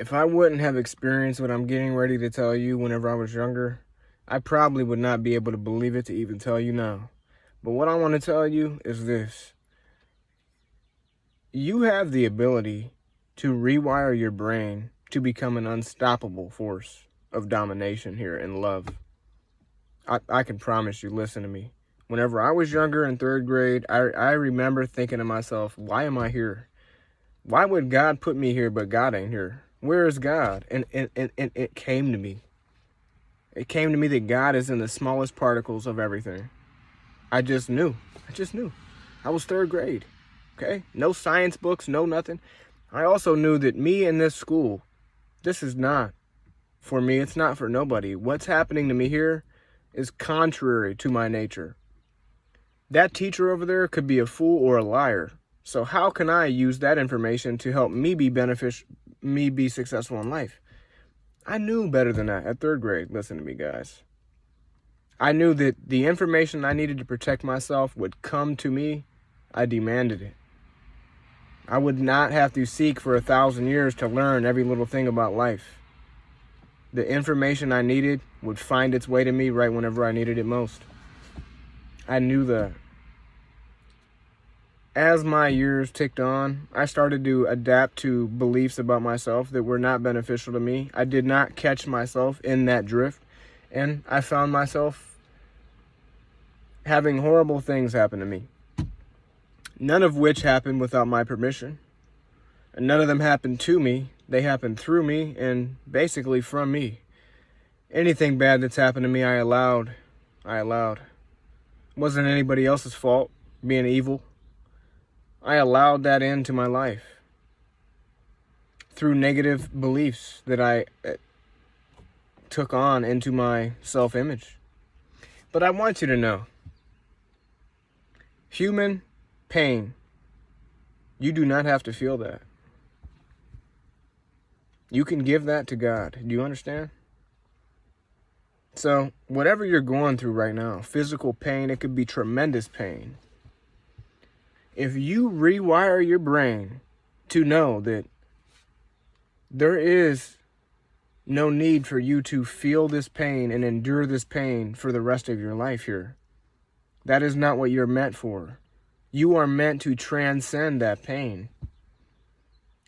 If I wouldn't have experienced what I'm getting ready to tell you whenever I was younger, I probably would not be able to believe it to even tell you now. But what I want to tell you is this. You have the ability to rewire your brain to become an unstoppable force of domination here in love. I can promise you, listen to me. Whenever I was younger in third grade, I remember thinking to myself, why am I here? Why would God put me here, but God ain't here? Where is God? And it came to me. It came to me that God is in the smallest particles of everything. I just knew. I was third grade, okay? No science books, no nothing. I also knew that me in this school, this is not for me. It's not for nobody. What's happening to me here is contrary to my nature. That teacher over there could be a fool or a liar. So how can I use that information to help me be successful in life? I knew better than that at third grade. Listen to me, guys. I knew that the information I needed to protect myself would come to me. I demanded it. I would not have to seek for 1,000 years to learn every little thing about life. The information I needed would find its way to me right whenever I needed it most. I knew that. As my years ticked on, I started to adapt to beliefs about myself that were not beneficial to me. I did not catch myself in that drift, and I found myself having horrible things happen to me. None of which happened without my permission. And none of them happened to me. They happened through me and basically from me. Anything bad that's happened to me, I allowed. It wasn't anybody else's fault, being evil. I allowed that into my life through negative beliefs that I took on into my self-image. But I want you to know, human pain, you do not have to feel that. You can give that to God. Do you understand? So whatever you're going through right now, physical pain, it could be tremendous pain. If you rewire your brain to know that there is no need for you to feel this pain and endure this pain for the rest of your life here, that is not what you're meant for. You are meant to transcend that pain.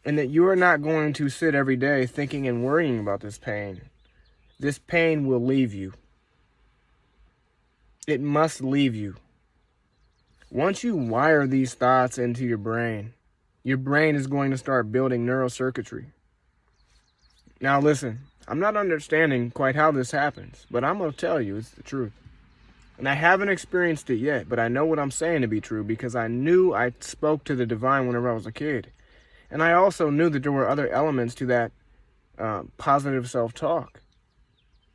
And that you are not going to sit every day thinking and worrying about this pain. This pain will leave you. It must leave you. Once you wire these thoughts into your brain is going to start building neurocircuitry. Now listen, I'm not understanding quite how this happens, but I'm going to tell you it's the truth. And I haven't experienced it yet, but I know what I'm saying to be true because I knew I spoke to the divine whenever I was a kid. And I also knew that there were other elements to that positive self-talk.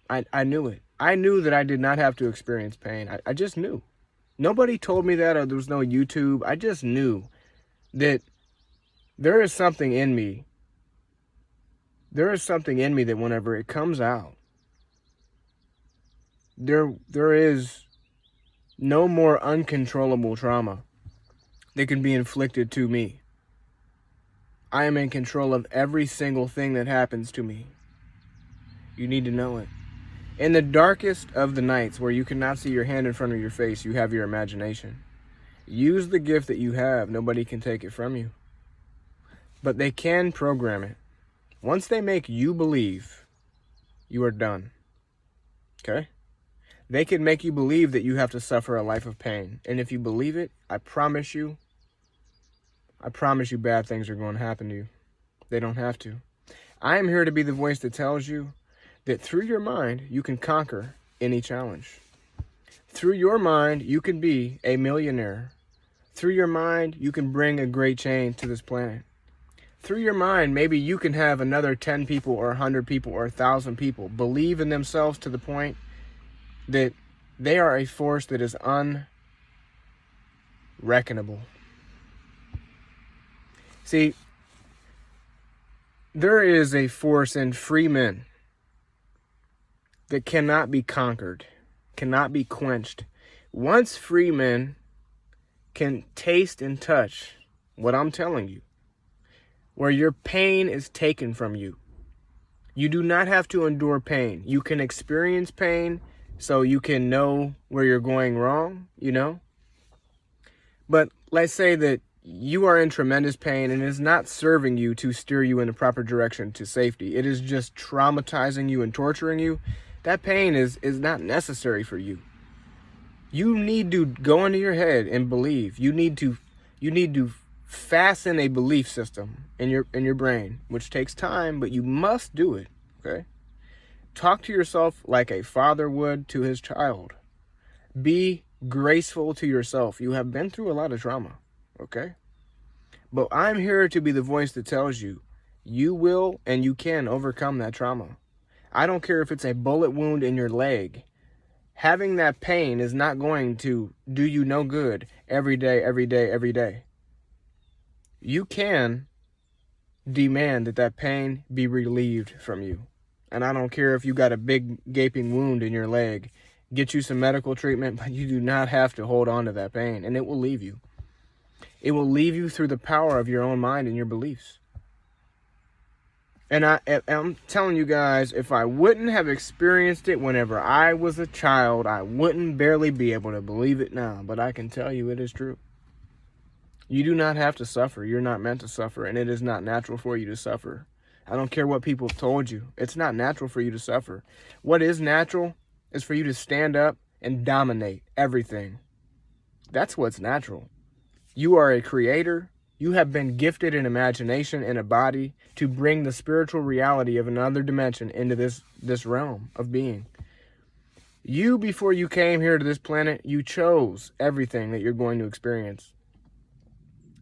I knew it. I knew that I did not have to experience pain. I just knew. Nobody told me that, or there was no YouTube. I just knew that there is something in me. There is something in me that whenever it comes out, there is no more uncontrollable trauma that can be inflicted to me. I am in control of every single thing that happens to me. You need to know it. In the darkest of the nights where you cannot see your hand in front of your face, you have your imagination. Use the gift that you have. Nobody can take it from you. But they can program it. Once they make you believe, you are done. Okay? They can make you believe that you have to suffer a life of pain. And if you believe it, I promise you bad things are going to happen to you. They don't have to. I am here to be the voice that tells you that through your mind, you can conquer any challenge. Through your mind, you can be a millionaire. Through your mind, you can bring a great change to this planet. Through your mind, maybe you can have another 10 people or 100 people or 1,000 people believe in themselves to the point that they are a force that is unreckonable. See, there is a force in free men that cannot be conquered, cannot be quenched. Once free men can taste and touch what I'm telling you, where your pain is taken from you, You do not have to endure pain. You can experience pain so you can know where you're going wrong, you know? But let's say that you are in tremendous pain and it is not serving you to steer you in the proper direction to safety. It is just traumatizing you and torturing you. That pain is not necessary for you. You need to go into your head and believe. You need to fasten a belief system in your brain, which takes time, but you must do it, okay? Talk to yourself like a father would to his child. Be graceful to yourself. You have been through a lot of trauma, okay? But I'm here to be the voice that tells you, you will and you can overcome that trauma. I don't care if it's a bullet wound in your leg. Having that pain is not going to do you no good every day, every day, every day. You can demand that pain be relieved from you. And I don't care if you got a big gaping wound in your leg. Get you some medical treatment, but you do not have to hold on to that pain, and it will leave you. It will leave you through the power of your own mind and your beliefs. And I'm telling you guys, if I wouldn't have experienced it whenever I was a child, I wouldn't barely be able to believe it now. But I can tell you it is true. You do not have to suffer. You're not meant to suffer, and it is not natural for you to suffer. I don't care what people have told you. It's not natural for you to suffer. What is natural is for you to stand up and dominate everything. That's what's natural. You are a creator. You have been gifted an imagination and a body to bring the spiritual reality of another dimension into this realm of being. You, before you came here to this planet, you chose everything that you're going to experience.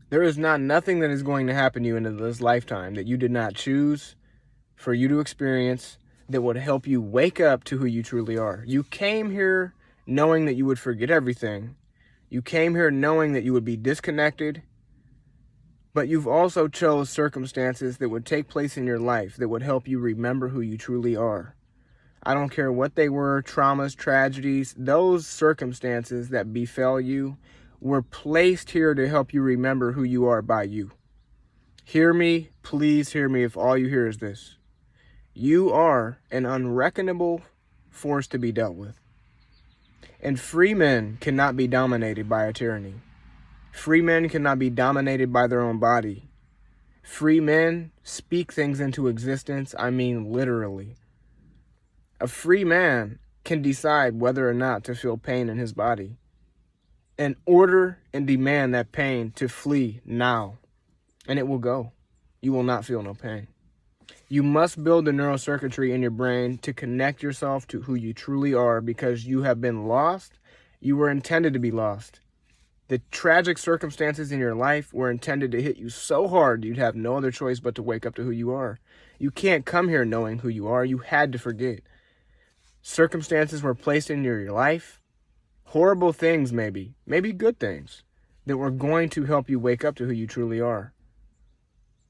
There is nothing that is going to happen to you in this lifetime that you did not choose for you to experience that would help you wake up to who you truly are. You came here knowing that you would forget everything. You came here knowing that you would be disconnected. But you've also chose circumstances that would take place in your life that would help you remember who you truly are. I don't care what they were, traumas, tragedies, those circumstances that befell you were placed here to help you remember who you are by you. Hear me, please hear me if all you hear is this. You are an unreckonable force to be dealt with. And free men cannot be dominated by a tyranny. Free men cannot be dominated by their own body. Free men speak things into existence, I mean literally. A free man can decide whether or not to feel pain in his body and order and demand that pain to flee now, and it will go. You will not feel no pain. You must build the neurocircuitry in your brain to connect yourself to who you truly are because you have been lost. You were intended to be lost. The tragic circumstances in your life were intended to hit you so hard you'd have no other choice but to wake up to who you are. You can't come here knowing who you are. You had to forget. Circumstances were placed in your life, horrible things maybe good things, that were going to help you wake up to who you truly are.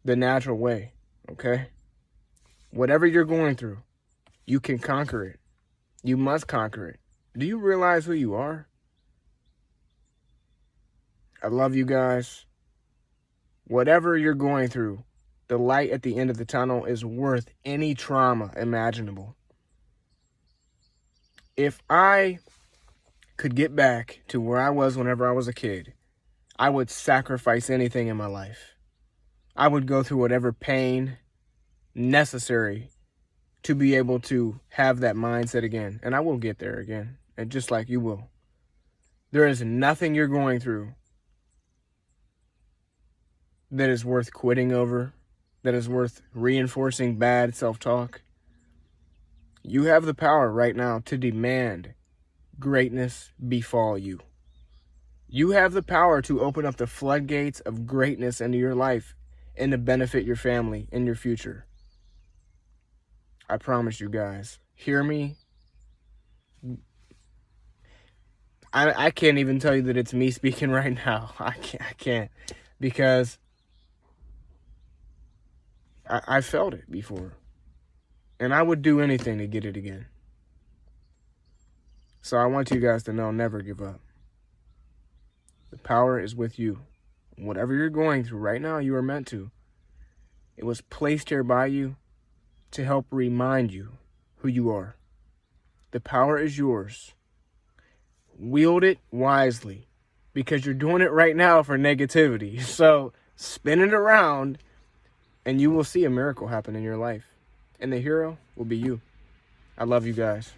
The natural way, okay? Whatever you're going through, you can conquer it. You must conquer it. Do you realize who you are? I love you guys. Whatever you're going through, the light at the end of the tunnel is worth any trauma imaginable. If I could get back to where I was whenever I was a kid, I would sacrifice anything in my life. I would go through whatever pain necessary to be able to have that mindset again. And I will get there again, and just like you will. There is nothing you're going through that is worth quitting over, that is worth reinforcing bad self-talk. You have the power right now to demand greatness befall you. You have the power to open up the floodgates of greatness into your life and to benefit your family in your future. I promise you guys. Hear me. I can't even tell you that it's me speaking right now. I can't because I felt it before. And I would do anything to get it again. So I want you guys to know, never give up. The power is with you. Whatever you're going through right now, you are meant to. It was placed here by you. to help remind you who you are. The power is yours. Wield it wisely, because you're doing it right now for negativity. So spin it around and you will see a miracle happen in your life. And the hero will be you. I love you guys.